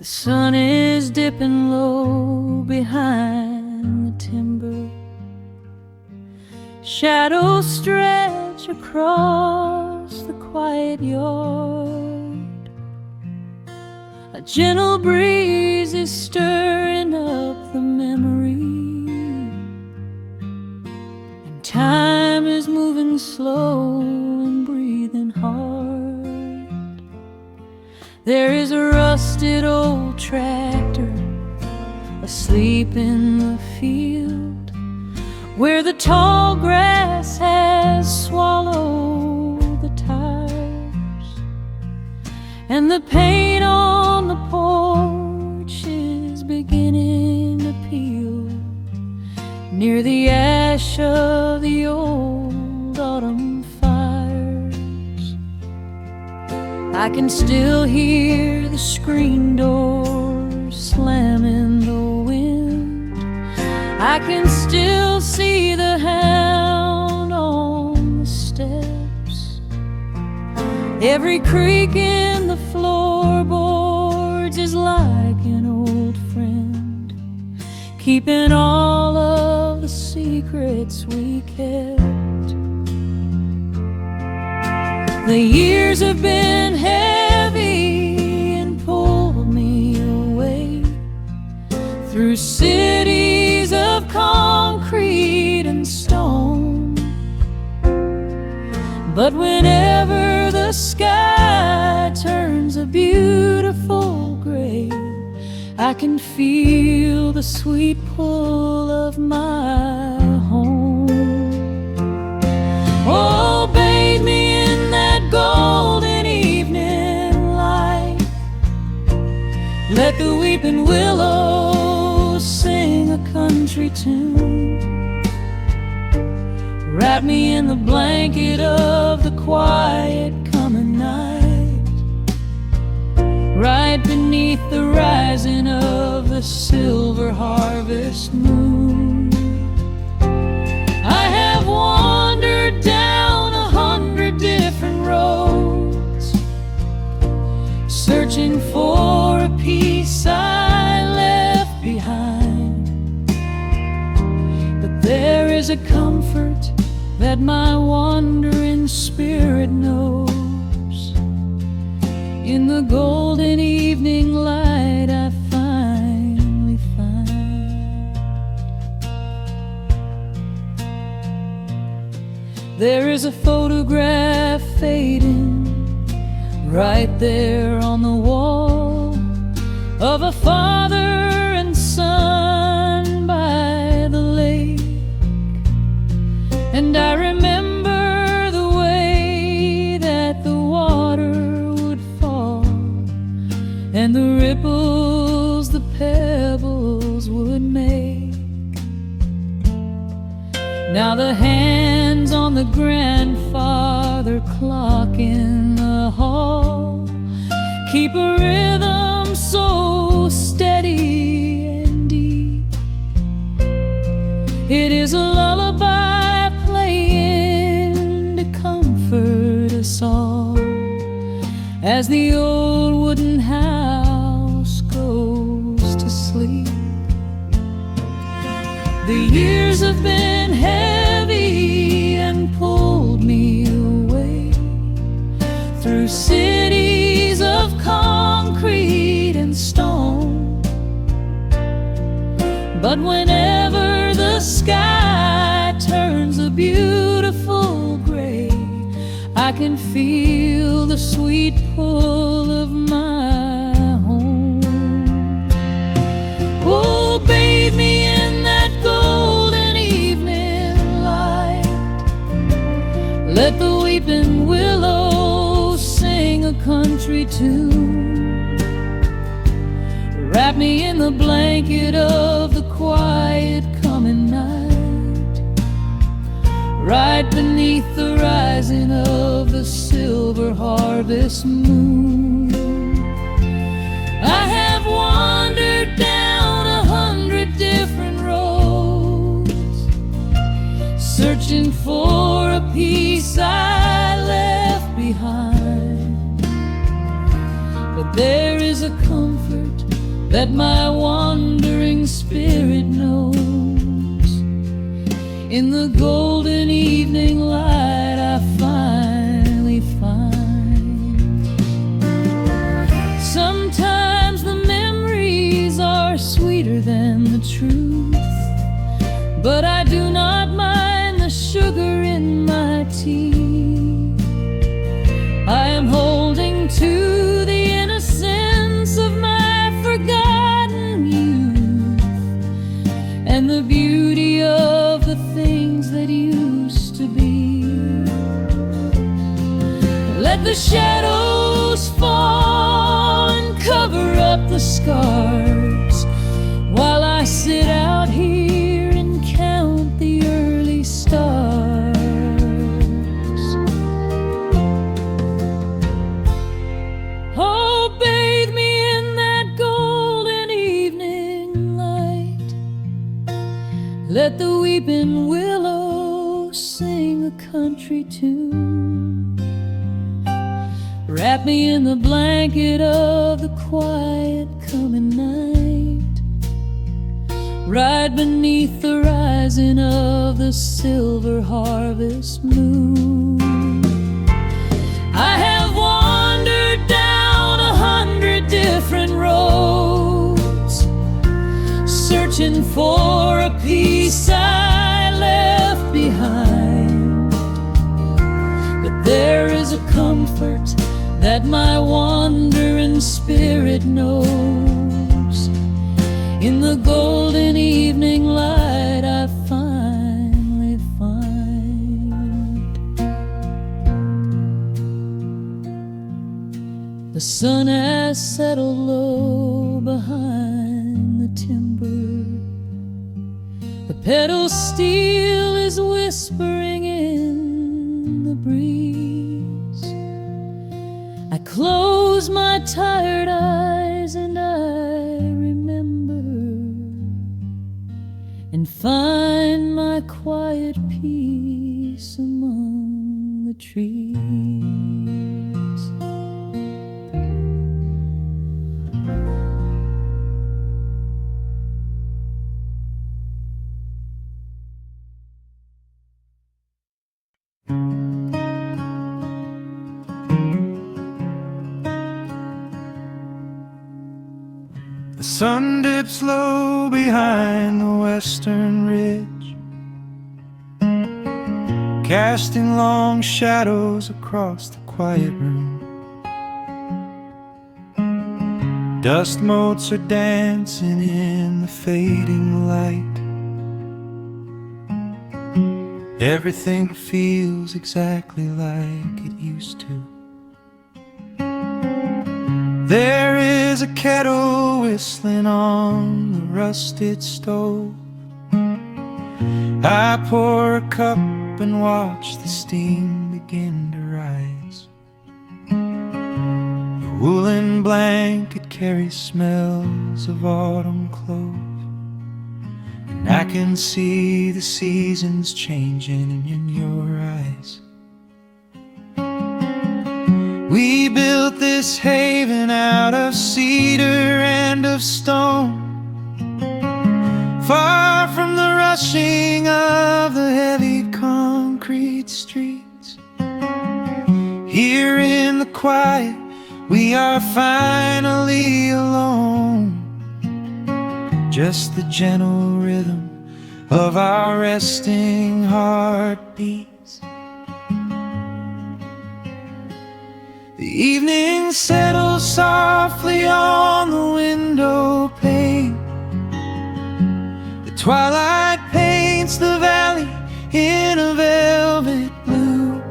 The sun is dipping low behind the timber. Shadows stretch across the quiet yard. A gentle breeze is stirring up the memory, and time is moving slow and breathing hard. There is a rusted old tractor asleep in the field, where the tall grass has swallowed the tires, and the paint on the porch is beginning to peel near the ash of the old autumn fires. I can still hear the screen door slam in the wind. I can still see the hound on the steps. Every creak in the floorboards is like an old friend, keeping all of the secrets we kept. The years have been heavy and pulled me away through cities of concrete and stone. But whenever the sky turns a beautiful gray, I can feel the sweet pull of my home. Oh, bathe me in that golden evening light. Let the weeping willows sing a country tune. Wrap me in the blanket of the quiet coming night, right beneath the rising of the silver harvest moon. I have wandered down 100 different roads, searching for a piece I left behind. But there is a comfort that my wandering spirit knows. In the golden evening light I finally find. There is a photograph fading right there on the wall, of a father and son by the lake. And I remember the way that the water would fall, and the ripples the pebbles would make. Now the hands on the grandfather clock in the hall keep a rhythm so steady and deep. It is a lullaby playing to comfort us all as the old wooden house goes to sleep. The years have been heavy and pulled me away through cities of concrete and stone. But whenever the sky turns a beautiful gray, I can feel the sweet pull of my home. Oh, bathe me in that golden evening light. Let the weeping willows sing a country tune. Wrap me in the blanket of the quiet coming night, right beneath the rising of the silver harvest moon. I have wandered down 100 different roads, searching for a piece I left behind. But there is a comfort that my wandering spirit knows. In the golden evening light I finally find. Sometimes the memories are sweeter than the truth, but I do not mind the sugar in my tea. I am holding to the innocence of my forgotten youth, and the beauty of the things that used to be. Let the shadows fall and cover up the scars, while I sit out here and count the early stars. Oh, bathe me in that golden evening light. Let the weeping willow sing a country tune. Wrap me in the blanket of the quiet coming night. Ride beneath the rising of the silver harvest moon. I have wandered down 100 different roads, searching for a piece I left behind. But there is a comfort that my wandering spirit knows. In the golden evening light I finally find. The sun has settled low behind the timber. The pedal steel is whispering in the breeze. I close my tired eyes and I remember, and find my quiet peace among the trees. The sun dips low behind the western ridge, casting long shadows across the quiet room. Dust motes are dancing in the fading light. Everything feels exactly like it used to. There is a kettle whistling on the rusted stove. I pour a cup and watch the steam begin to rise. The woolen blanket carries smells of autumn clove, and I can see the seasons changing in your eyes. We built this haven out of cedar and of stone, far from the rushing of the heavy concrete streets. Here in the quiet, we are finally alone. Just the gentle rhythm of our resting heartbeats. The evening settles softly on the window pane. The twilight paints the valley in a velvet blue.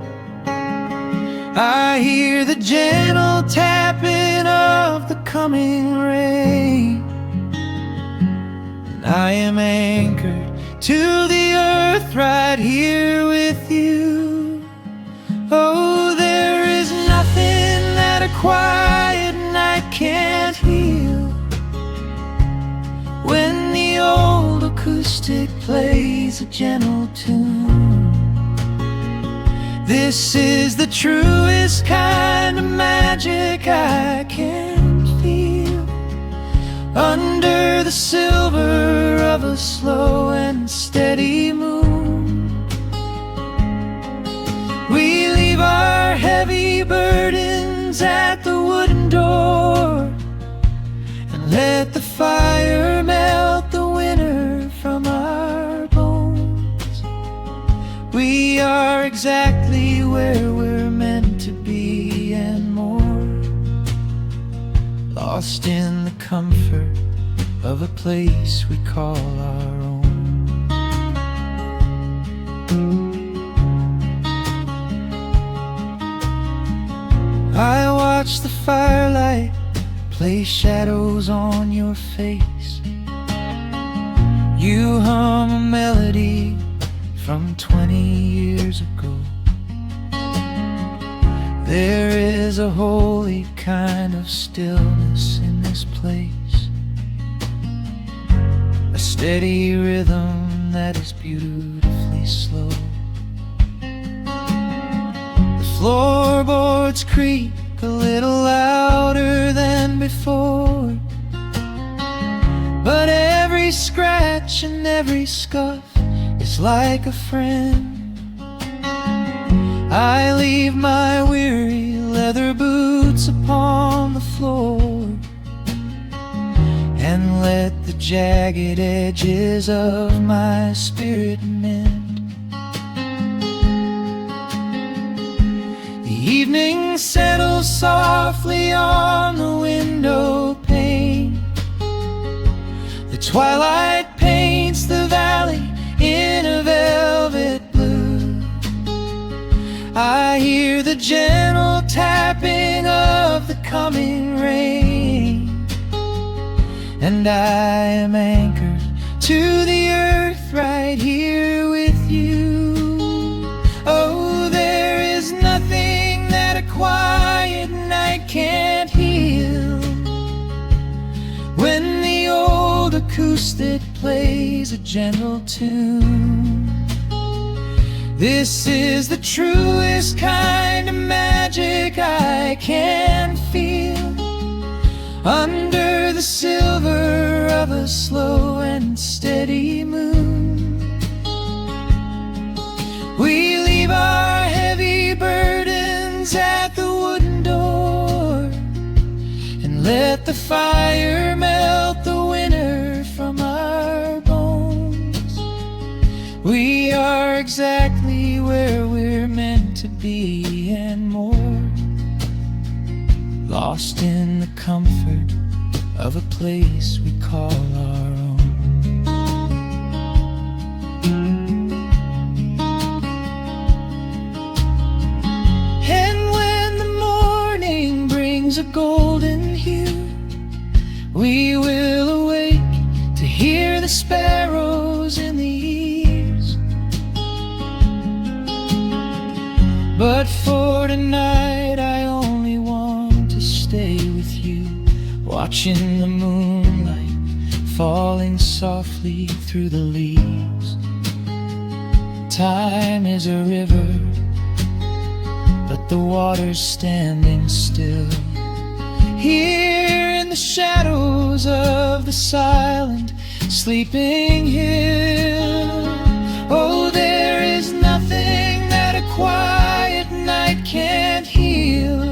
I hear the gentle tapping of the coming rain, and I am anchored to the earth right here with you. Oh, there is nothing that a quiet night can't heal, when the old acoustic plays a gentle tune. This is the truest kind of magic I can feel, under the silver of a slow and steady moon. We leave our heavy burdens at the wooden door and let the fire melt the winter from our bones. We are exactly where we're meant to be and more, lost in the comfort of a place we call our own. I watch the firelight play shadows on your face. You hum a melody from 20 years ago. There is a holy kind of stillness in this place, a steady rhythm that is beautifully slow. The floorboards creak a little louder than before, but every scratch and every scuff is like a friend. I leave my weary leather boots upon the floor and let the jagged edges of my spirit mend. The evening settles softly on the window pane. The twilight paints the valley in a velvet blue. I hear the gentle tapping of the coming rain, and I am anchored to the earth right here with you. Oh, there is nothing that a quiet night can't heal. When the old acoustic plays a gentle tune, this is the truest kind of magic I can feel. Under the silver of a slow and steady moon, we leave our heavy burdens at the wooden door and let the fire melt the winter from our bones. We are exactly where we're meant to be and more, lost in the comfort of a place we call our own. And when the morning brings a golden hue, we will awake to hear the sparrows in the eaves. But for tonight I only want to stay with you, watching the moonlight falling softly through the leaves. Time is a river, but the water's standing still. Here in the shadows of the silent sleeping hill. Oh, there is nothing that a quiet night can't heal.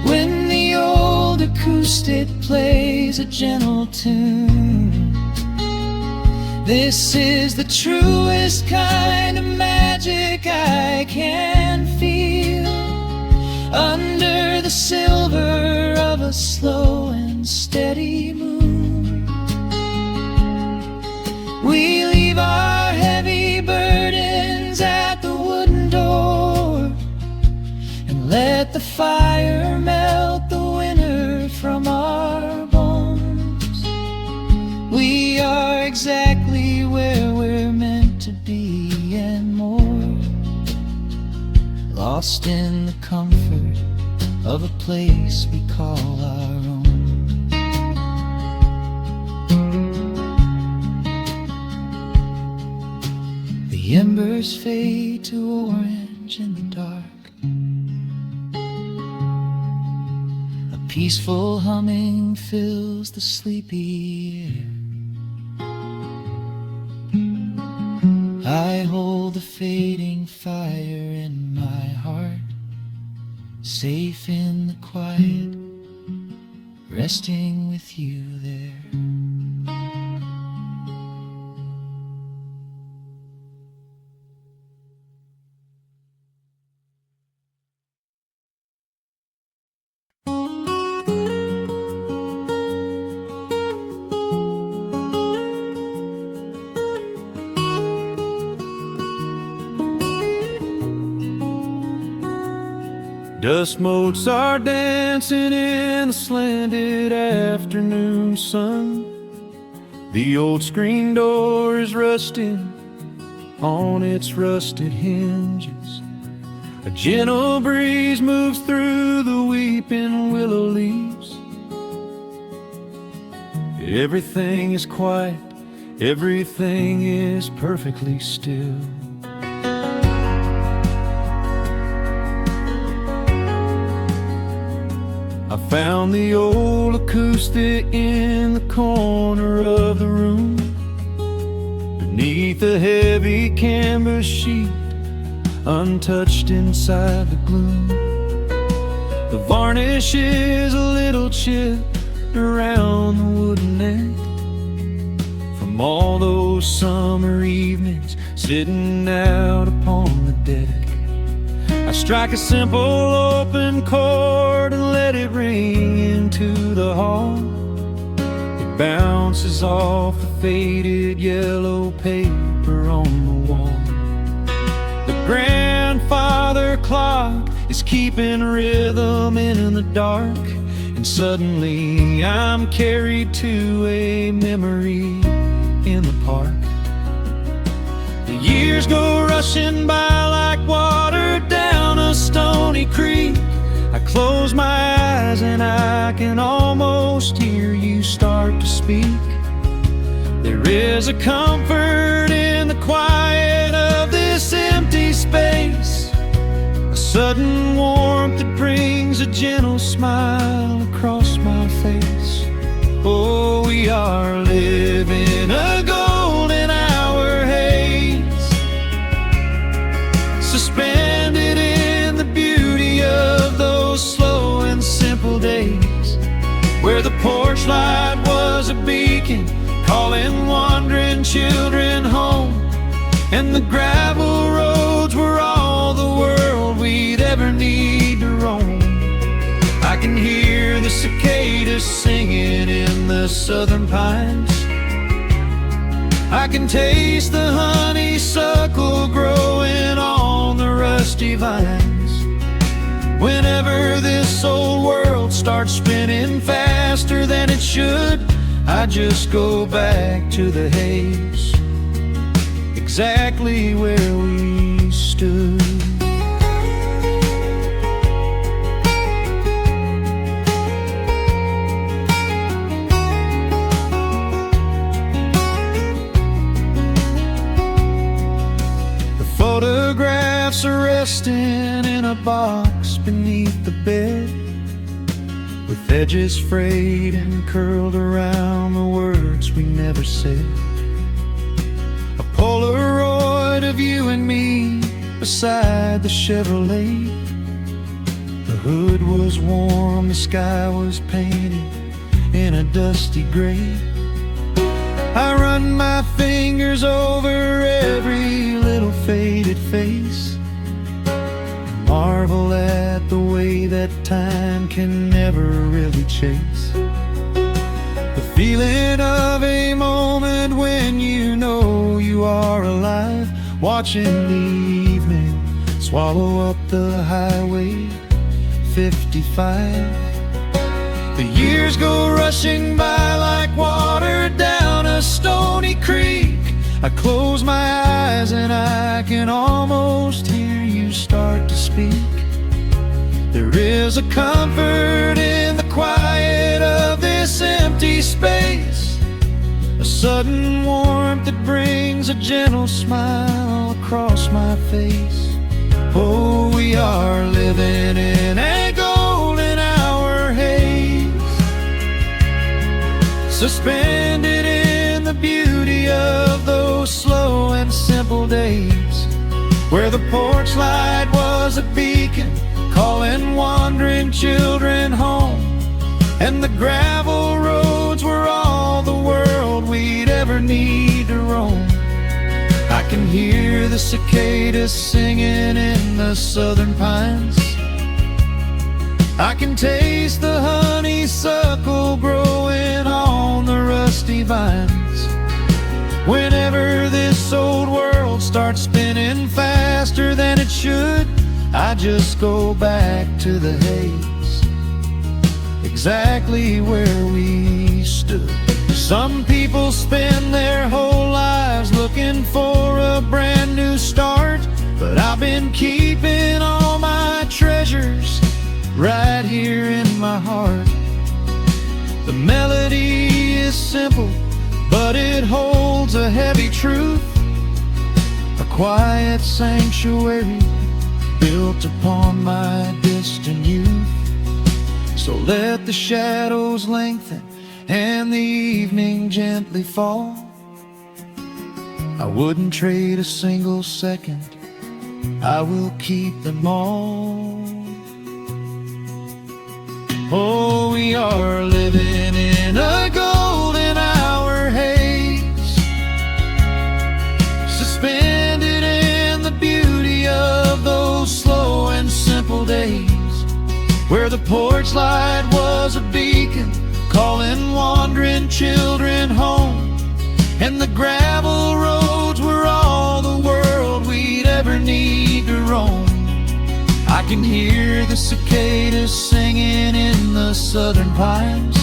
When the old acoustic plays a gentle tune, this is the truest kind of magic I can feel. Under the silver of a slow and steady moon, we leave our heavy burdens at the wooden door and let the fire melt the winter from our bones. We are exactly where we're meant to be and more, lost in the comfort of a place we call our own. The embers fade to orange in the dark. A peaceful humming fills the sleepy air. I hold the fading fire in my heart, safe in the quiet, resting with you there. Dust motes are dancing in the slanted afternoon sun. The old screen door is rusting on its rusted hinges. A gentle breeze moves through the weeping willow leaves. Everything is quiet, everything is perfectly still. I found the old acoustic in the corner of the room, beneath a heavy canvas sheet, untouched inside the gloom. The varnish is a little chipped around the wooden neck, from all those summer evenings sitting out upon the deck. I strike a simple open chord and let it ring into the hall. It bounces off the faded yellow paper on the wall. The grandfather clock is keeping rhythm in the dark, and suddenly I'm carried to a memory in the park. The years go rushing by like water down a stony creek. I close my eyes and I can almost hear you start to speak. There is a comfort in the quiet of this empty space, a sudden warmth that brings a gentle smile across my face. Oh, we are living a golden hour haze, suspended in the beauty of those slow and simple days, where the porch light was a beacon calling wandering children home, and the gravel roads were all the world we'd ever need to roam. I can hear the cicadas singing in the southern pines. I can taste the honeysuckle growing on the rusty vines. Whenever this old world starts spinning faster than it should, I just go back to the haze, exactly where we stood. Photographs are resting in a box beneath the bed, with edges frayed and curled around the words we never said. A Polaroid of you and me beside the Chevrolet. The hood was warm, the sky was painted in a dusty gray. I run my fingers over every little faded face, marvel at the way that time can never really chase. The feeling of a moment when you know you are alive, watching the evening swallow up the highway 55. The years go rushing by like water down a stony creek. I close my eyes and I can almost hear you start to speak. There is a comfort in the quiet of this empty space, a sudden warmth that brings a gentle smile across my face. Oh, we are living in a golden hour haze, suspended in the beauty of those slow and simple days, where the porch light was a beacon calling wandering children home, and the gravel roads were all the world we'd ever need to roam. I can hear the cicadas singing in the southern pines. I can taste the honeysuckle growing on the rusty vines. Whenever this old world starts spinning faster than it should, I just go back to the haze, exactly where we stood. Some people spend their whole lives looking for a brand new start, but I've been keeping all my treasures right here in my heart. The melody is simple, but it holds a heavy truth, a quiet sanctuary built upon my distant youth. So let the shadows lengthen and the evening gently fall. I wouldn't trade a single second, I will keep them all. Oh, we are living in a golden hour haze, suspended in the beauty of those slow and simple days, where the porch light was a beacon calling wandering children home, and the gravel roads were all the world we'd ever need to roam. I can hear the cicadas singing in the southern pines.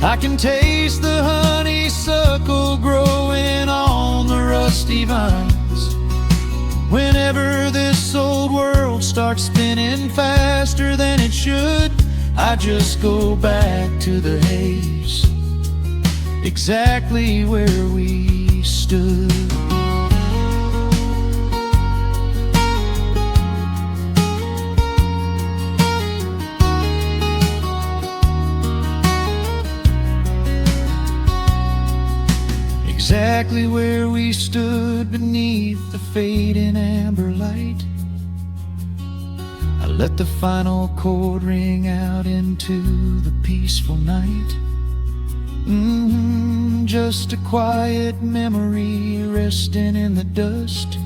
I can taste the honeysuckle growing on the rusty vines. Whenever this old world starts spinning faster than it should, I just go back to the haze, exactly where we stood. Exactly where we stood beneath the fading amber light. I let the final chord ring out into the peaceful night. Just a quiet memory resting in the dust,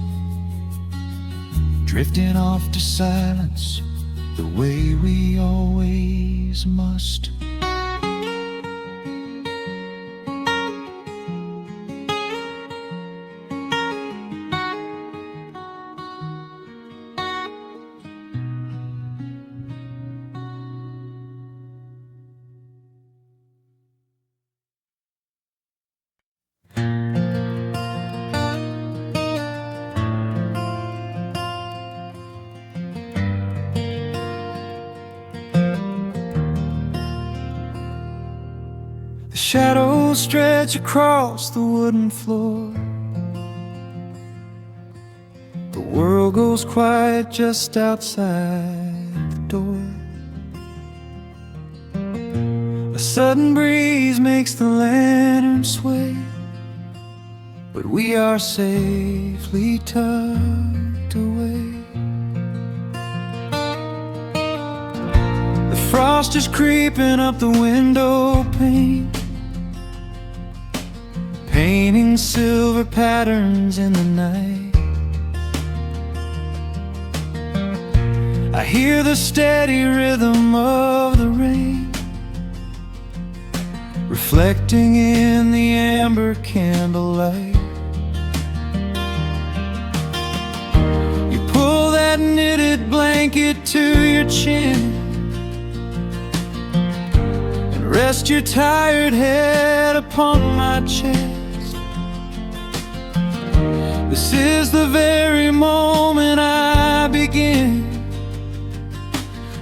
drifting off to silence the way we always must. Shadows stretch across the wooden floor. The world goes quiet just outside the door. A sudden breeze makes the lantern sway, but we are safely tucked away. The frost is creeping up the window pane, painting silver patterns in the night. I hear the steady rhythm of the rain, reflecting in the amber candlelight. You pull that knitted blanket to your chin and rest your tired head upon my chest. This is the very moment I begin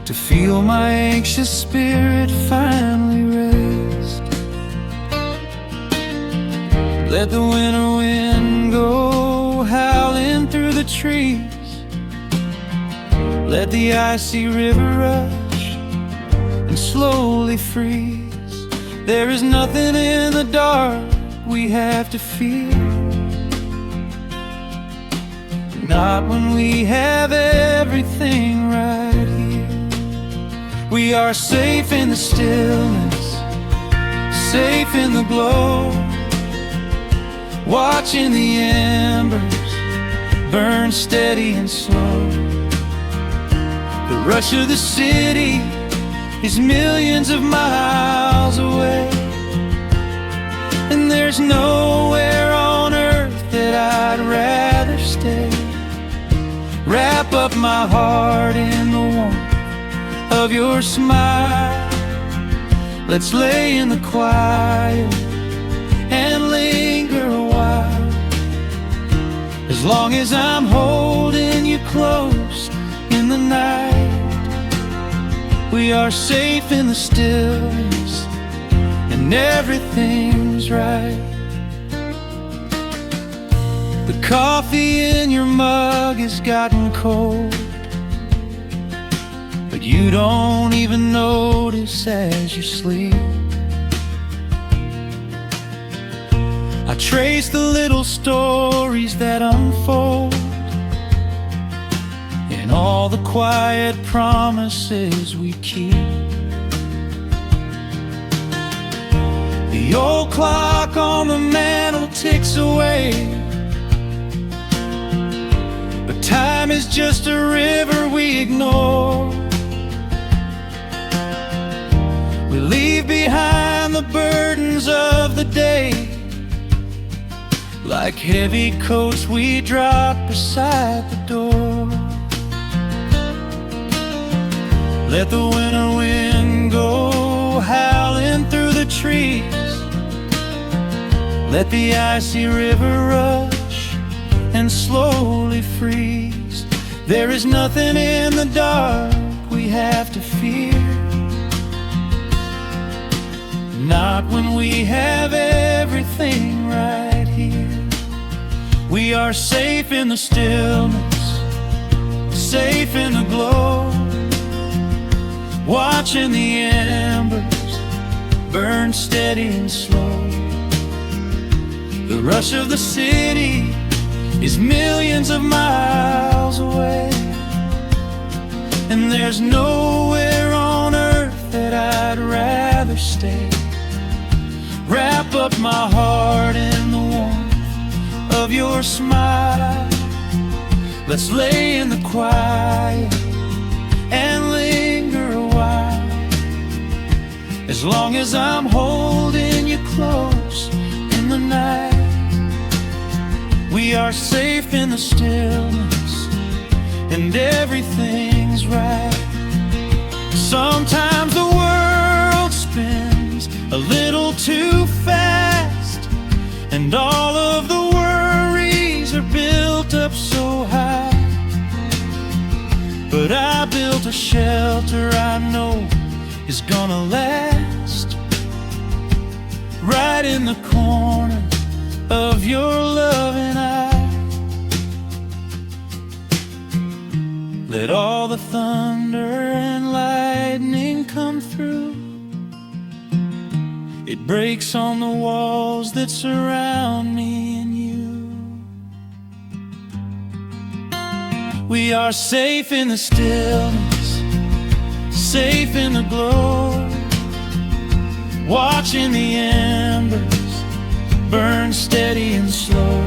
to feel my anxious spirit finally rest. Let the winter wind go howling through the trees. Let the icy river rush and slowly freeze. There is nothing in the dark we have to fear. Not when we have everything right here. We are safe in the stillness, safe in the glow, watching the embers burn steady and slow. The rush of the city is millions of miles away, and there's nowhere on earth that I'd rather stay. Wrap up my heart in the warmth of your smile. Let's lay in the quiet and linger a while. As long as I'm holding you close in the night, we are safe in the stillness, and everything's right. The coffee in your mug has gotten cold, but you don't even notice as you sleep. I trace the little stories that unfold in all the quiet promises we keep. The old clock on the mantle ticks away, but time is just a river we ignore. We leave behind the burdens of the day, like heavy coats we drop beside the door. Let the winter wind go howling through the trees. Let the icy river rush and slowly freeze. There is nothing in the dark we have to fear. Not when we have everything right here. We are safe in the stillness, safe in the glow, watching the embers burn steady and slow. The rush of the city is millions of miles away, and there's nowhere on earth that I'd rather stay. Wrap up my heart in the warmth of your smile. Let's lay in the quiet and linger a while. As long as I'm holding you close in the night, we are safe in the stillness, and everything's right. Sometimes the world spins a little too fast, and all of the worries are built up so high. But I built a shelter I know is gonna last, right in the corner of your loving eye. Let all the thunder and lightning come through. It breaks on the walls that surround me and you. We are safe in the stillness, safe in the glow, watching the embers burn steady and slow.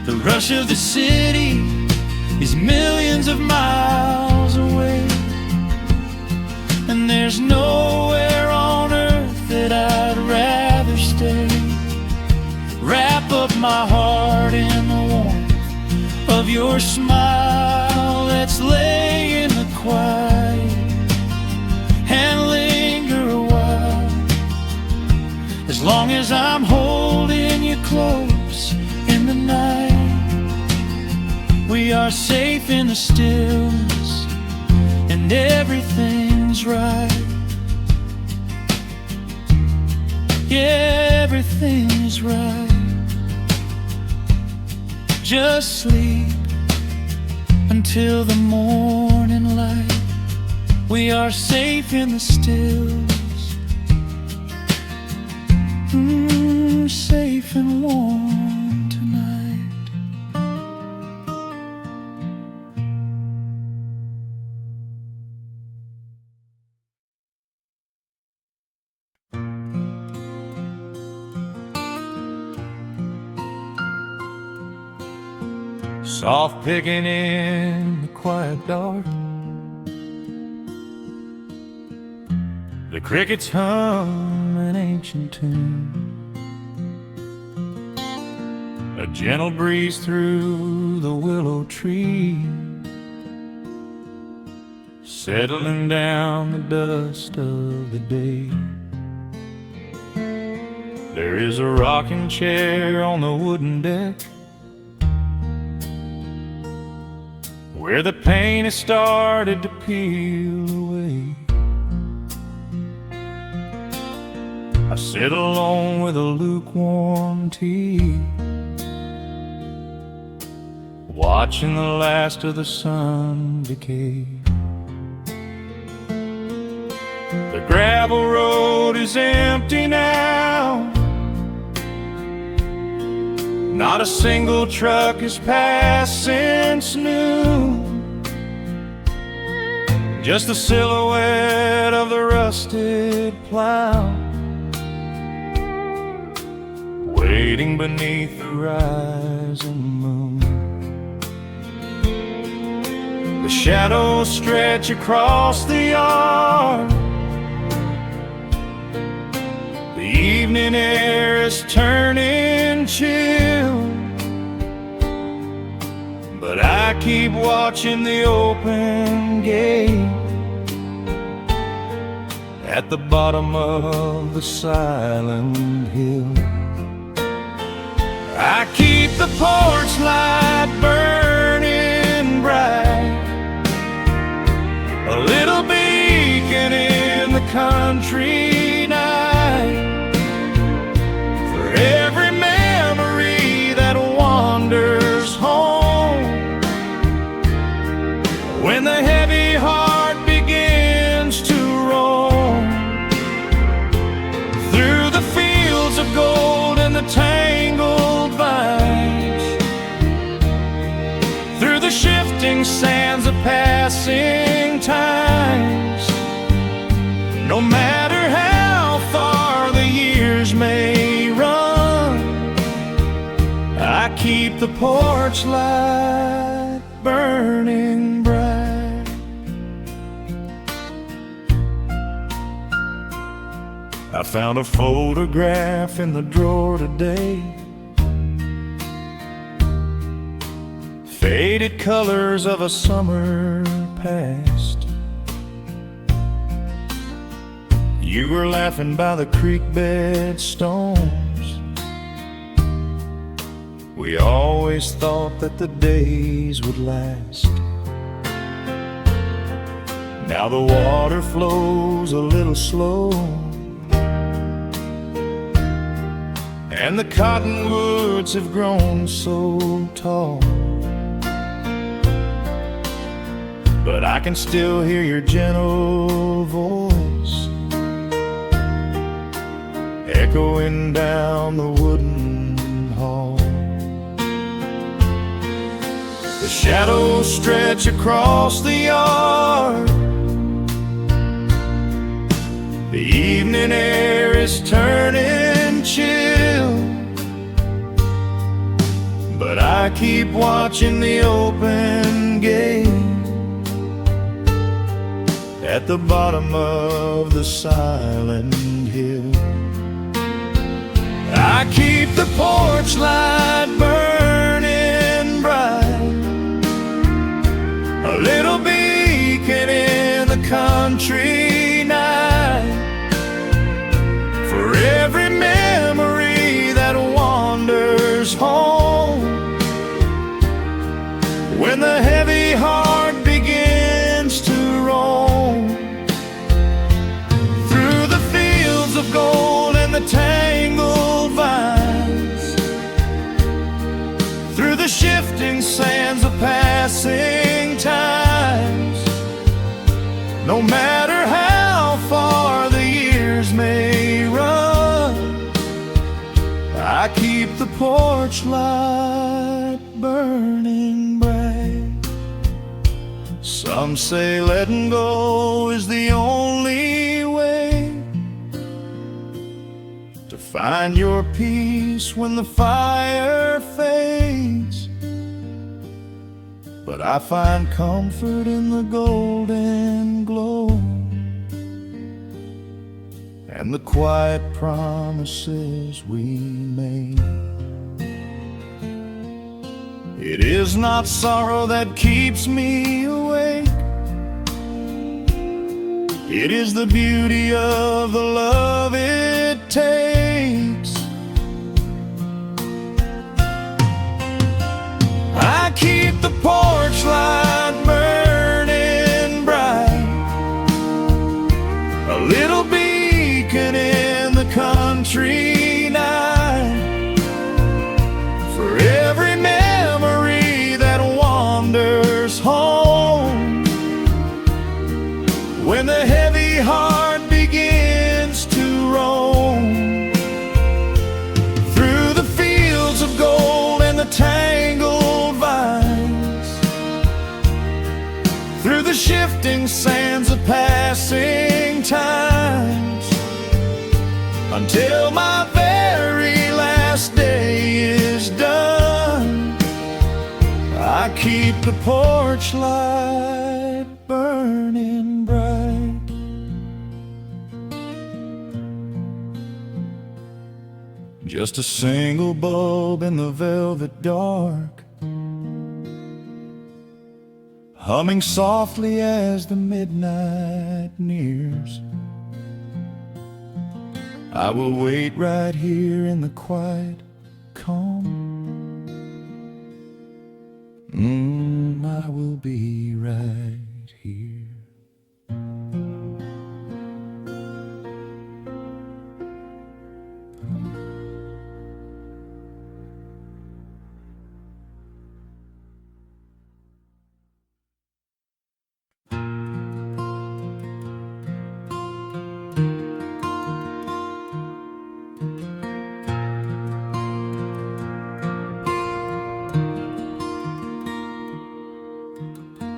The rush of the city is millions of miles away, and there's nowhere on earth that I'd rather stay. Wrap up my heart in the warmth of your smile. Let's lay in the quiet and linger a while. As long as I'm holding you close in the night, we are safe in the stillness, and everything's right. Yeah, everything is right. Just sleep until the morning light. We are safe in the stillness, you safe and warm tonight. Soft picking in the quiet dark, the crickets hum an ancient tune, a gentle breeze through the willow tree, settling down the dust of the day. There is a rocking chair on the wooden deck, where the paint has started to peel away. I sit alone with a lukewarm tea, watching the last of the sun decay. The gravel road is empty now, not a single truck has passed since noon. Just the silhouette of the rusted plow, waiting beneath the rising moon. The shadows stretch across the yard, the evening air is turning chill, but I keep watching the open gate at the bottom of the silent hill. I keep the porch light burning bright, a little beacon in the country night, for every memory that wanders home. When the heavy heart begins to roam through the fields of gold and the tangled vines, through the shifting sands of passing times, no matter how far the years may run, I keep the porch light burning bright. I found a photograph in the drawer today, faded colors of a summer past. You were laughing by the creek bed stones. We always thought that the days would last. Now the water flows a little slow, and the cottonwoods have grown so tall, but I can still hear your gentle voice echoing down the wooden hall. The shadows stretch across the yard, the evening air is turning chill, but I keep watching the open gate at the bottom of the silent hill. I keep the porch light burning bright, a little beacon in the country night, for every memory that wanders home. When the heavy heart begins to roam through the fields of gold and the tangled vines, I keep the porch light burning bright. Some say letting go is the only way to find your peace when the fire fades. But I find comfort in the golden glow and the quiet promises we made. It is not sorrow that keeps me awake. It is the beauty of the love it takes. I keep the porch light burning bright, a little beacon in the country night, for every memory that wanders home. When the heavy heart begins to roam through the fields of gold and the tangled vines, through the shifting sands of passing times, until my very last day is done, I keep the porch light burning bright. Just a single bulb in the velvet dark, humming softly as the midnight nears. I will wait right here in the quiet calm. I will be right here.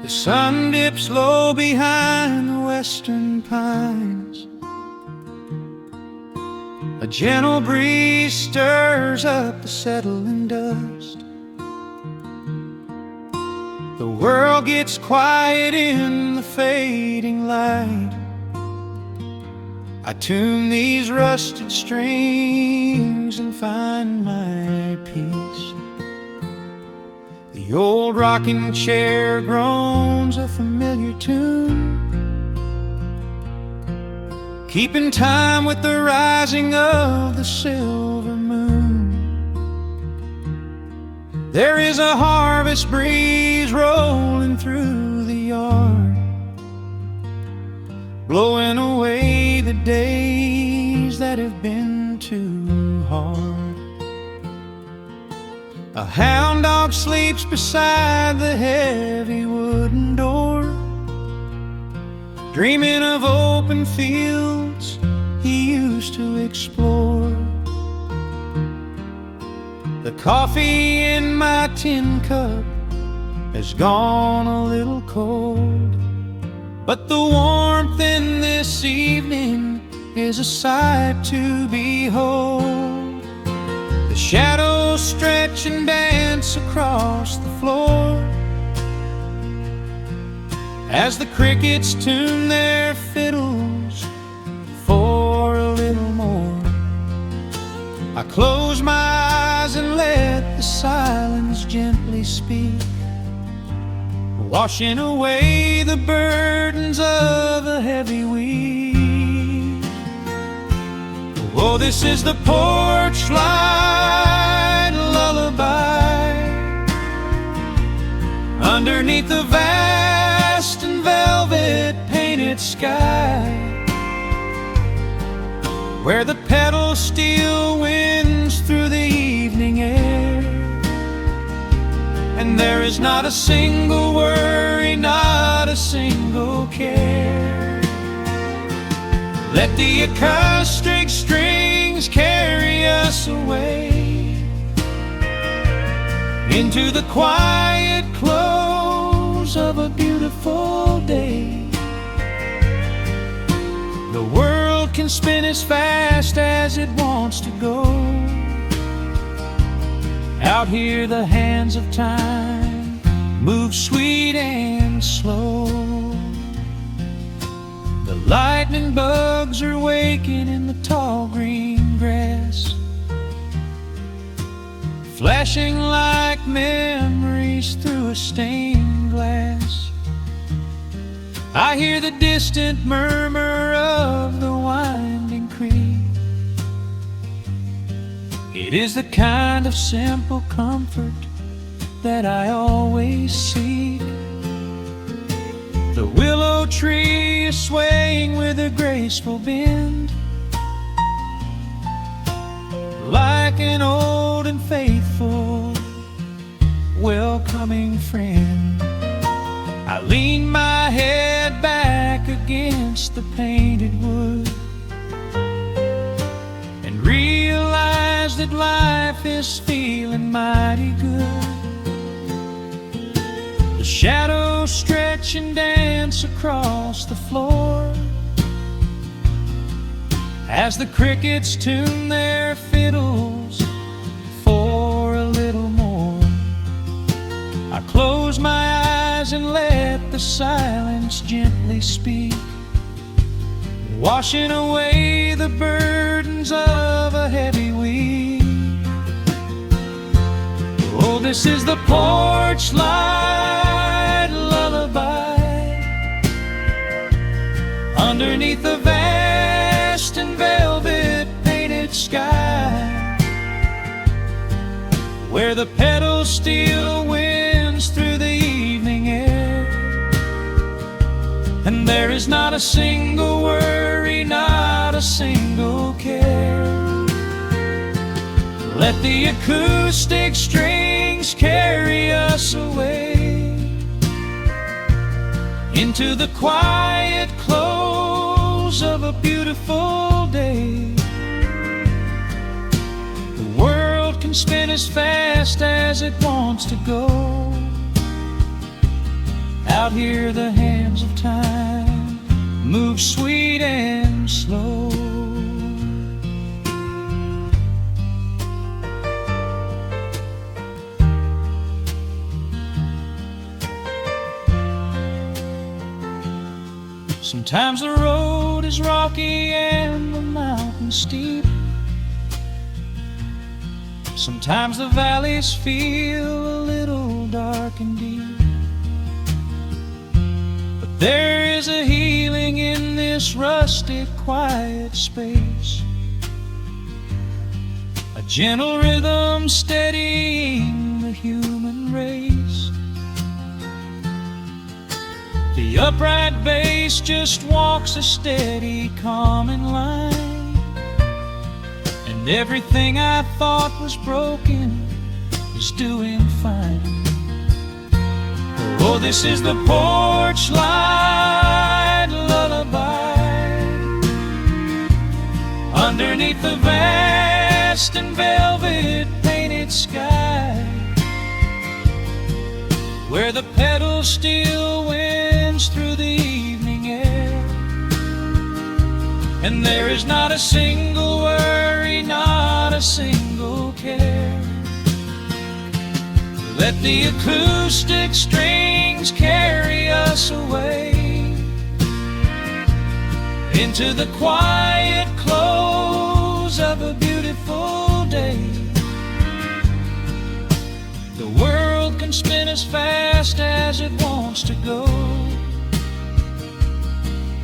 The sun dips low behind the western pines. A gentle breeze stirs up the settling dust. The world gets quiet in the fading light. I tune these rusted strings and find my peace. The old rocking chair groans a familiar tune, keeping time with the rising of the silver moon. There is a harvest breeze rolling through the yard, blowing away the days that have been too hard. A hound dog sleeps beside the heavy wooden door, dreaming of open fields he used to explore. The coffee in my tin cup has gone a little cold, but the warmth in this evening is a sight to behold. The shadows stretch and dance across the floor as the crickets tune their fiddles for a little more. I close my eyes and let the silence gently speak, washing away the burdens of a heavy week. Oh, this is the porch light lullaby underneath the vast and velvet painted sky, where the petals steal winds through the evening air, and there is not a single worry, not a single care. Let the acoustic strings carry us away into the quiet close of a beautiful day. The world can spin as fast as it wants to go. Out here the hands of time move sweet and slow. The lightning bugs are waking in the tall green grass, flashing like memories through a stained glass. I hear the distant murmur of the winding creek. It is the kind of simple comfort that I always seek. The willow tree is swaying with a graceful bend, like an old and faithful welcoming friend. I lean my head back against the painted wood and realize that life is feeling mighty good. The shadows stretch and dance across the floor as the crickets tune their fiddles for a little more. I close my eyes and let the silence gently speak, washing away the burdens of a heavy week. Oh, this is the porch light lullaby underneath the vast and velvet painted sky, where the petals still winds through the evening air, and there is not a single worry, not a single care. Let the acoustic strings carry us away into the quiet close of a beautiful day. The world can spin as fast as it wants to go. Out here the hands of time move sweet and slow. Sometimes the road is rocky and the mountain steep. Sometimes the valleys feel a little dark and deep. But there is a healing in this rustic, quiet space, a gentle rhythm steadying the human race. The upright bass just walks a steady, calming line, and everything I thought was broken is doing fine. Oh, this is the porch light lullaby underneath the vast and velvet painted sky, where the petals still winds through the evening air, and there is not a single worry, not a single care. Let the acoustic strings carry us away into the quiet close of a beautiful day. The world can spin as fast as it wants to go.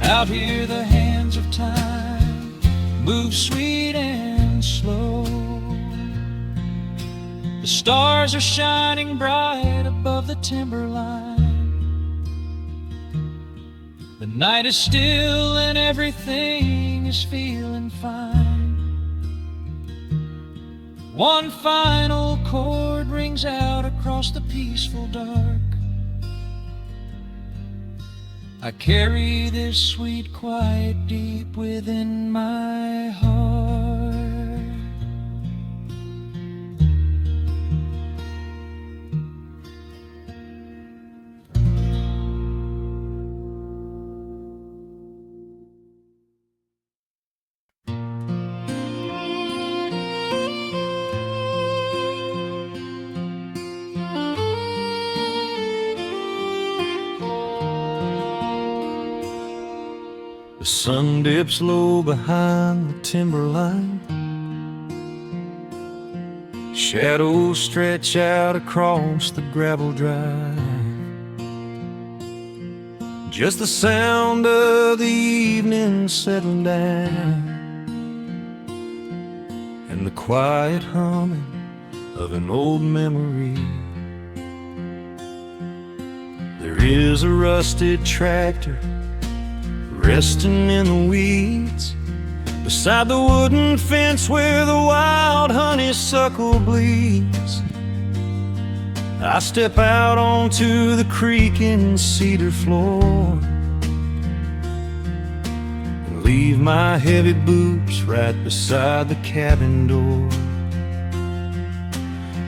Out here the hands of time move sweet and slow. The stars are shining bright above the timberline. The night is still and everything is feeling fine. One final chord rings out across the peaceful dark. I carry this sweet quiet deep within my heart. The sun dips low behind the timberline. Shadows stretch out across the gravel drive. Just the sound of the evening settling down, and the quiet humming of an old memory. There is a rusted tractor resting in the weeds beside the wooden fence where the wild honeysuckle bleeds. I step out onto the creaking cedar floor and leave my heavy boots right beside the cabin door.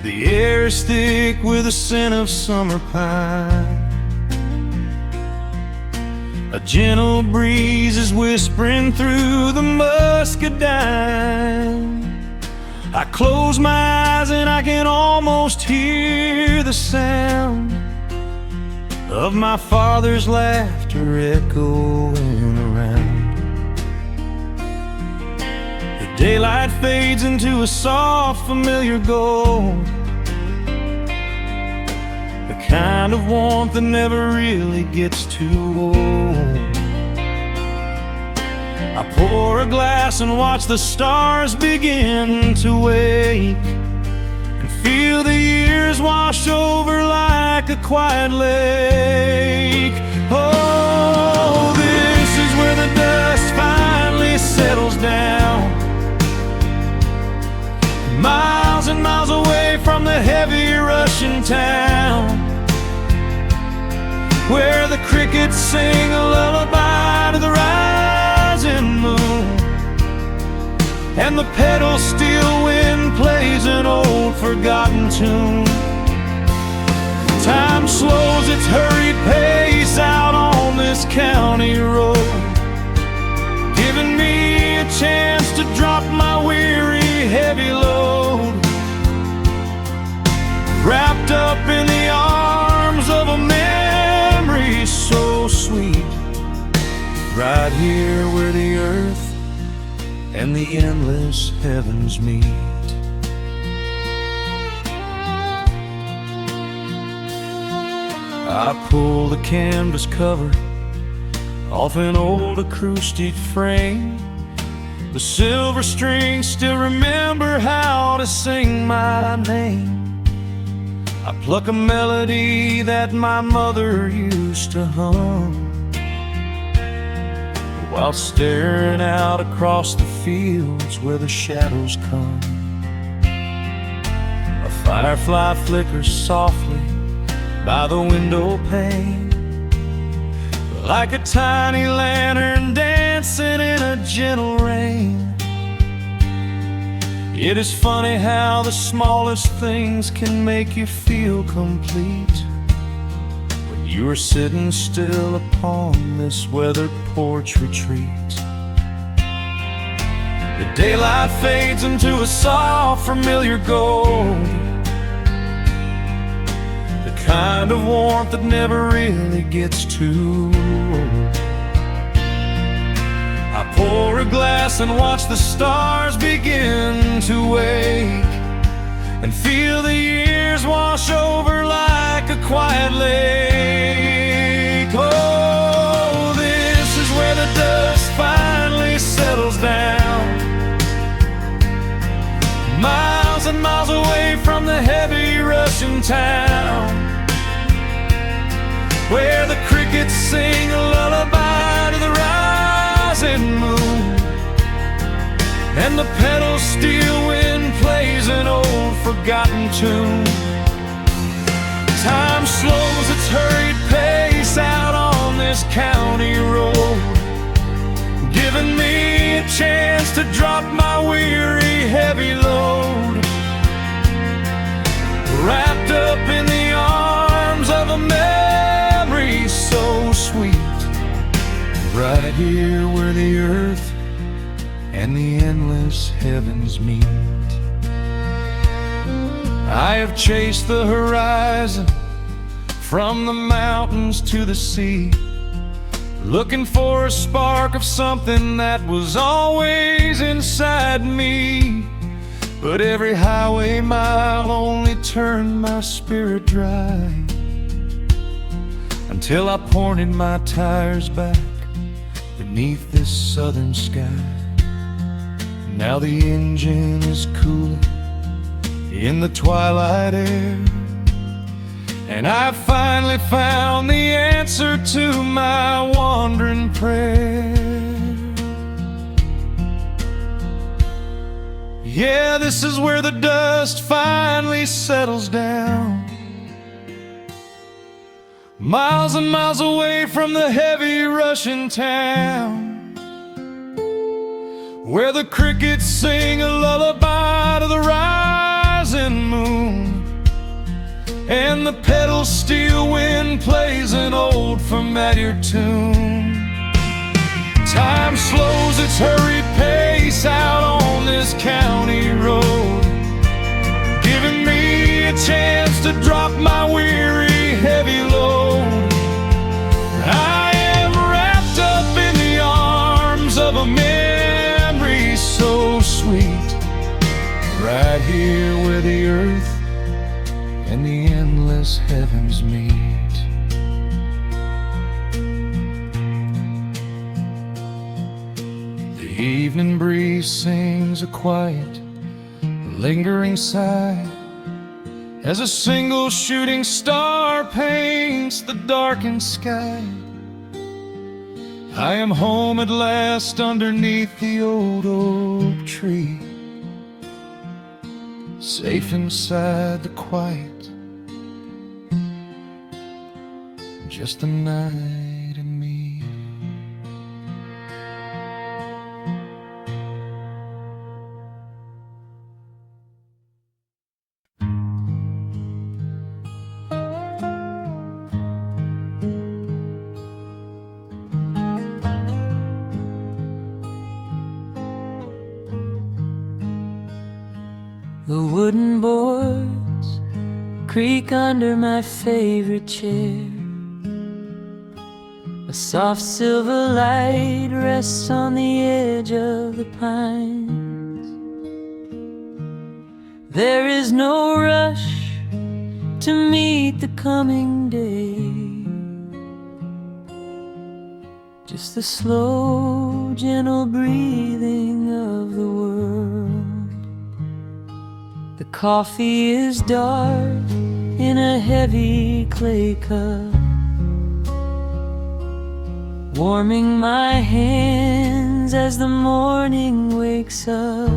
The air is thick with the scent of summer pine. A gentle breeze is whispering through the muscadine. I close my eyes and I can almost hear the sound of my father's laughter echoing around. The daylight fades into a soft, familiar gold, the kind of warmth that never really gets too old. I pour a glass and watch the stars begin to wake, and feel the years wash over like a quiet lake. Oh, this is where the dust finally settles down, miles and miles away from the heavy Russian town, where the crickets sing a lullaby to the rising moon, and the pedal steel wind plays an old forgotten tune. Time slows its hurried pace out on this county road, giving me a chance to drop my weary heavy load, wrapped up in the arms of a memory so sweet, right here where the earth and the endless heavens meet. I pull the canvas cover off an old acoustic frame. The silver strings still remember how to sing my name. I pluck a melody that my mother used to hum while staring out across the fields where the shadows come. A firefly flickers softly by the window pane, like a tiny lantern dancing in a gentle rain. It is funny how the smallest things can make you feel complete when you are sitting still upon this weathered porch retreat. The daylight fades into a soft, familiar gold, the kind of warmth that never really gets too old. I pour a glass and watch the stars begin to wake, and feel the years wash over like a quiet lake. Oh, this is where the dust finally settles down, miles and miles away from the heavy Russian town, where the crickets sing a lullaby to the rising moon, and the pedal steel wind plays an old forgotten tune. Time slows its hurried pace out on this county road, giving me a chance to drop my weary heavy load, wrapped up in the arms of a memory so sweet, right here where the earth and the endless heavens meet. I have chased the horizon from the mountains to the sea, looking for a spark of something that was always inside me. But every highway mile only turned my spirit dry, until I pointed my tires back beneath this southern sky. Now the engine is cooling in the twilight air, and I finally found the answer to my wandering prayer. Yeah, this is where the dust finally settles down, miles and miles away from the heavy Russian town, where the crickets sing a lullaby to the rising moon, and the pedal steel wind plays an old familiar tune. Time slows its hurried pace out on this county road, giving me a chance to drop my weary, heavy load. I am wrapped up in the arms of a memory so sweet, right here where the earth and the endless heavens meet. The evening breeze sings a quiet, lingering sigh, as a single shooting star paints the darkened sky. I am home at last underneath the old oak tree, safe inside the quiet, just the night and me. The wooden boards creak under my favorite chair. A soft silver light rests on the edge of the pines. There is no rush to meet the coming day, just the slow, gentle breathing of the world. The coffee is dark in a heavy clay cup, warming my hands as the morning wakes up.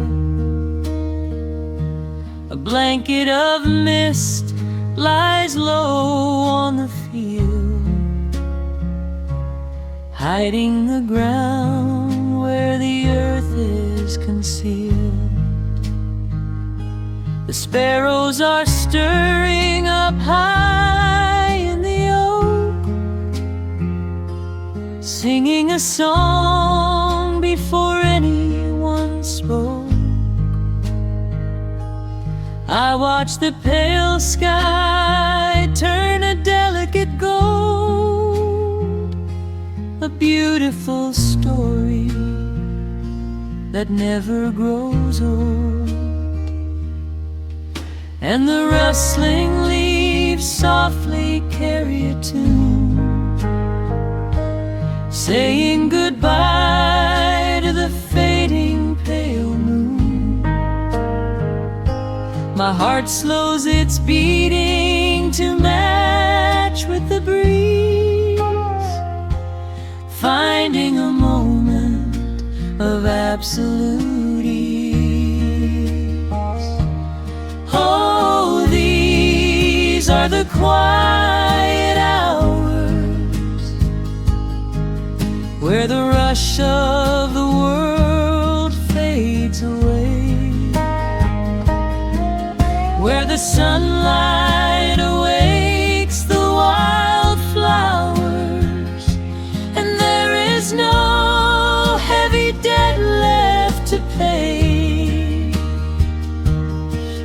A blanket of mist lies low on the field, hiding the ground where the earth is concealed. The sparrows are stirring up high in the oak, singing a song before anyone spoke. I watch the pale sky turn a delicate gold, a beautiful story that never grows old. And the rustling leaves softly carry a tune, saying goodbye to the fading pale moon. My heart slows its beating to match with the breeze, finding a moment of absolute ease. Oh, these are the quiet hours where the rush of the world fades away, where the sunlight awakes the wildflowers, and there is no heavy debt left to pay,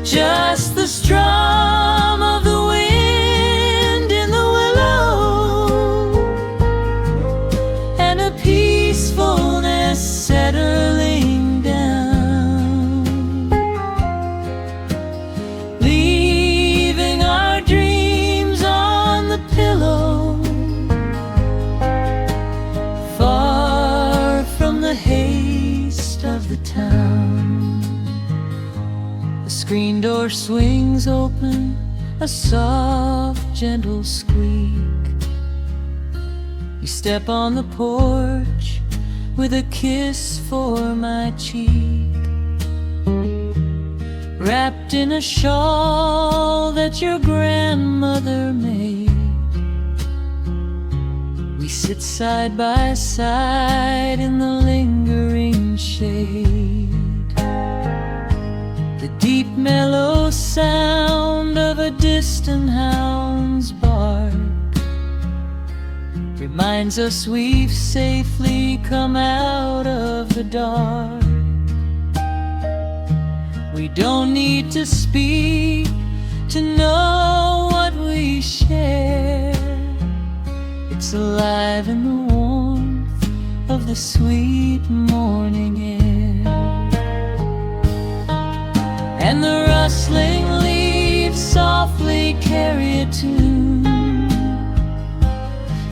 just the strum of the wind in the willow The screen door swings open, a soft, gentle squeak. You step on the porch with a kiss for my cheek. Wrapped in a shawl that your grandmother made, we sit side by side in the lingering shade. The deep mellow sound of a distant hound's bark reminds us we've safely come out of the dark. We don't need to speak to know what we share. It's alive in the warmth of the sweet morning air. And the rustling leaves softly carry a tune,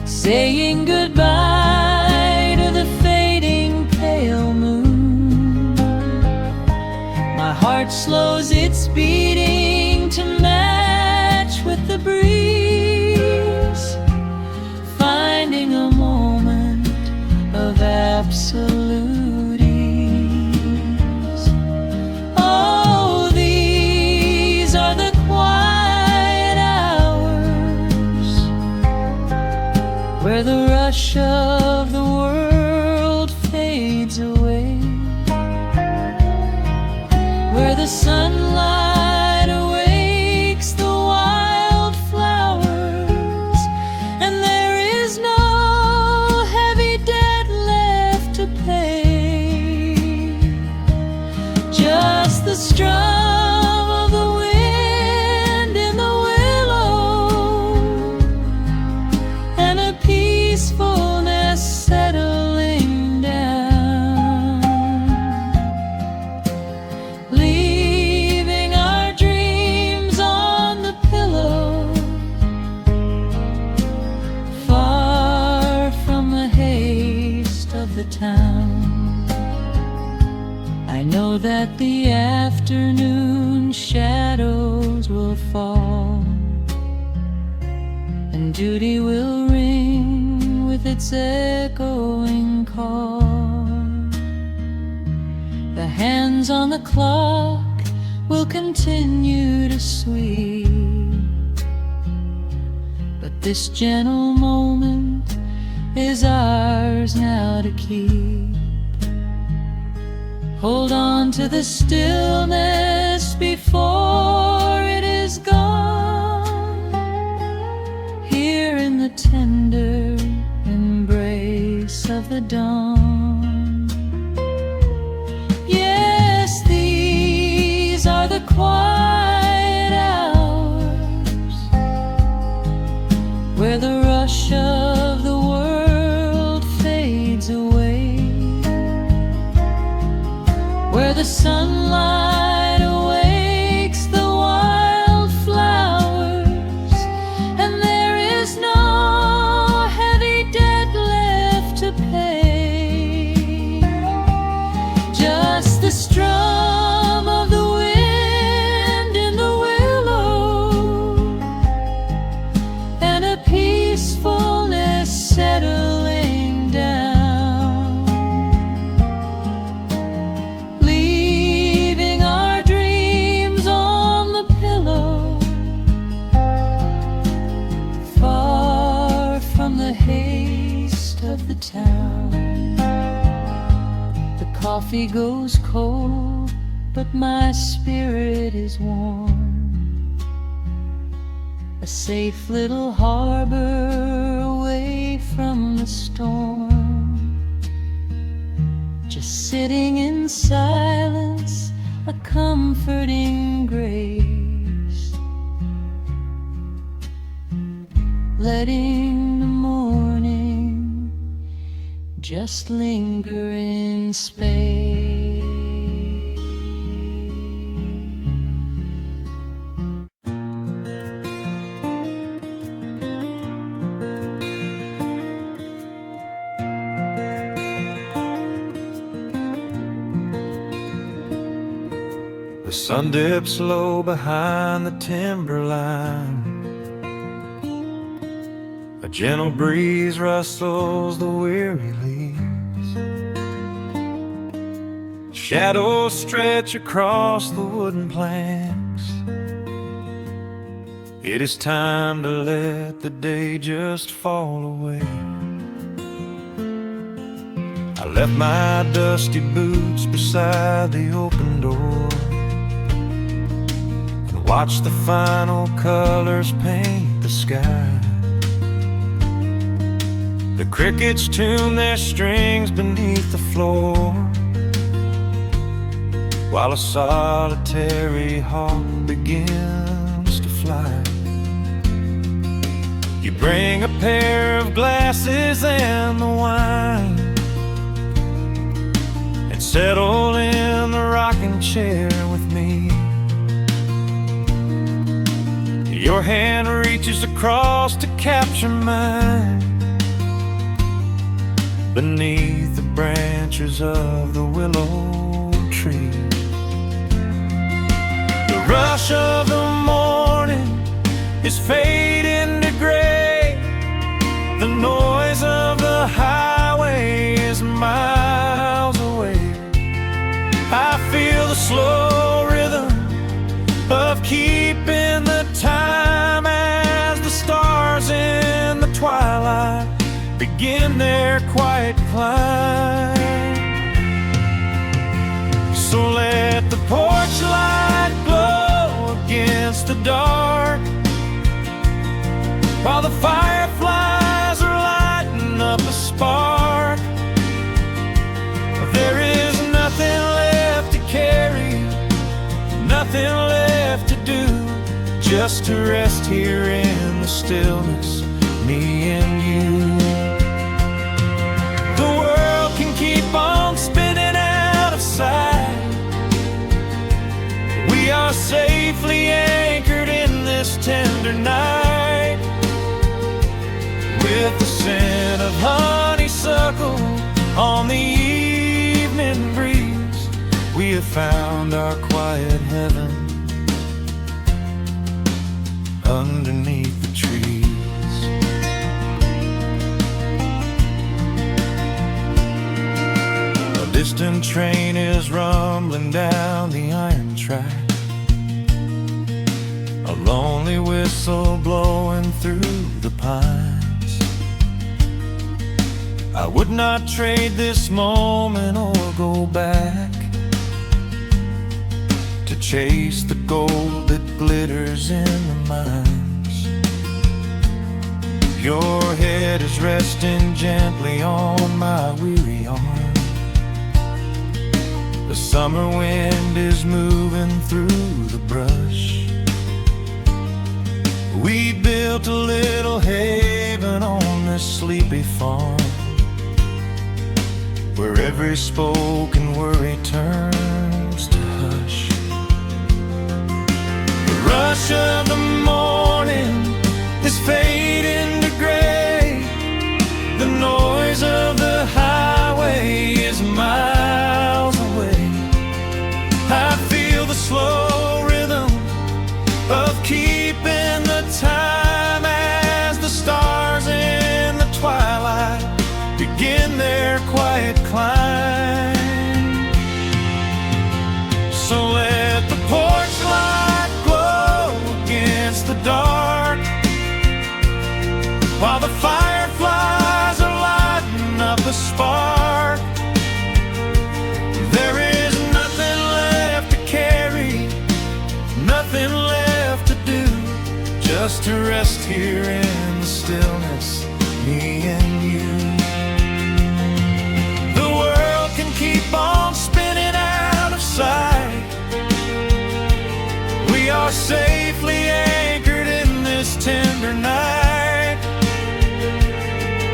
saying goodbye to the fading pale moon. My heart slows its beating to match with the breeze, finding a moment of absolute ease. Oh, these are the quiet hours where the rush of the world fades away, where the sunlight awakes the wildflowers, and there is no heavy debt left to pay. Just the strum of the wind in the willow, and a peacefulness settling down, leaving our dreams on the pillow, far from the haste of the town. I know that the afternoon shadows will fall, and duty will ring with its echoing call. The hands on the clock will continue to sweep, but this gentle moment is ours now to keep. Hold on to the stillness before it is gone, here in the tender embrace of the dawn. Yes, these are the quiet hours where the rush of the world fades away, where the sunlight awakes the wildflowers, and there is no heavy debt left to pay. Just the strum of the wind in the willow, and a peacefulness settling down, leaving our dreams on the pillow, far from the haste of the town. The coffee goes cold, but my spirit is warm, a safe little harbor away from the storm. Just sitting in silence, a comforting grace, letting the morning just linger in space. The sun dips low behind the timberline. A gentle breeze rustles the weary leaves. Shadows stretch across the wooden planks. It is time to let the day just fall away. I left my dusty boots beside the open door and watched the final colors paint the sky. The crickets tune their strings beneath the floor, while a solitary hawk begins to fly. You bring a pair of glasses and the wine, and settle in the rocking chair with me. Your hand reaches across to capture mine beneath the branches of the willow tree. The rush of the morning is fading to gray. The noise of the highway is miles away. I feel the slow rhythm of keeping the time as the stars in the twilight begin their quiet climb. So let the porch light glow against the dark, while the fireflies are lighting up a spark. There is nothing left to carry, nothing left to do, just to rest here in the stillness, me and you. The world can keep on spinning out of sight. We are safely anchored in this tender night. With the scent of honeysuckle on the evening breeze, we have found our quiet heaven underneath the trees. A distant train is rumbling down the iron track, a lonely whistle blowing through the pines. I would not trade this moment or go back to chase the gold that glitters in the mines. Your head is resting gently on my weary arm. The summer wind is moving through the brush. We built a little haven on this sleepy farm, where every spoken worry turns to hush. The rush of the morning is fading to gray. The noise of the highway is miles away. I feel the slow rhythm of keeping the time as the stars in the twilight begin their quiet climb. So let the porch light glow against the dark, while the fireflies are lighting up a spark. There is nothing left to carry, nothing left to do, just to rest here in the stillness, me and you. Keep on spinning out of sight. We are safely anchored in this tender night.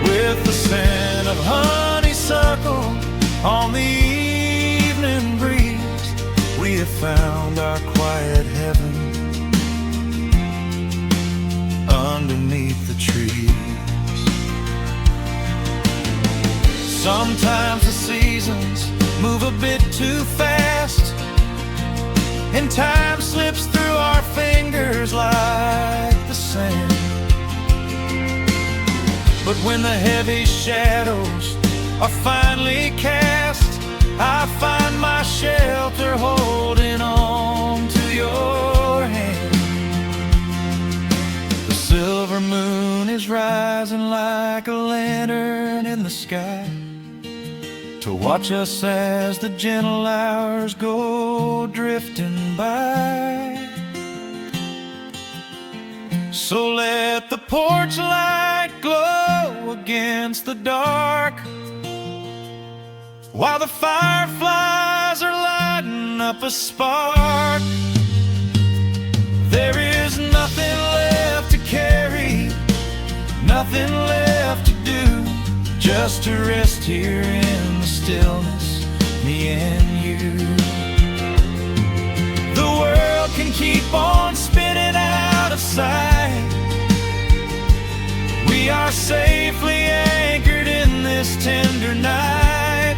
With the scent of honeysuckle on the evening breeze, we have found our quiet heaven underneath the trees. Sometimes the seasons move a bit too fast, and Time slips through our fingers like the sand. But when the heavy shadows are finally cast, I find my shelter holding on to your hand. The silver moon is rising like a lantern in the sky to watch us as the gentle hours go drifting by. So let the porch light glow against the dark, while the fireflies are lighting up a spark. There is nothing left to carry, nothing left to do, just to rest here in the stillness, me and you. The world can keep on spinning out of sight. We are safely anchored in this tender night.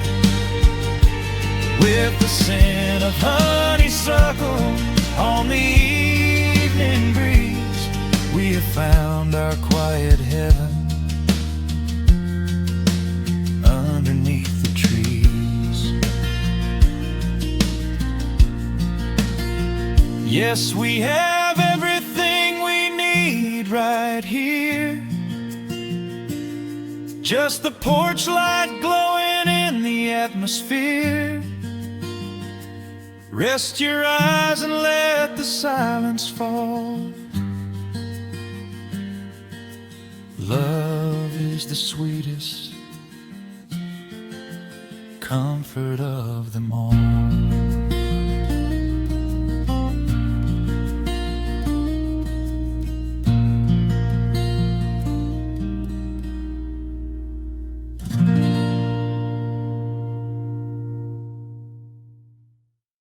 With the scent of honeysuckle on the evening breeze, we have found our quiet heaven underneath the trees. Yes, we have everything we need right here. Just the porch light glowing in the atmosphere. Rest your eyes and let the silence fall. Love is the sweetest comfort of them all.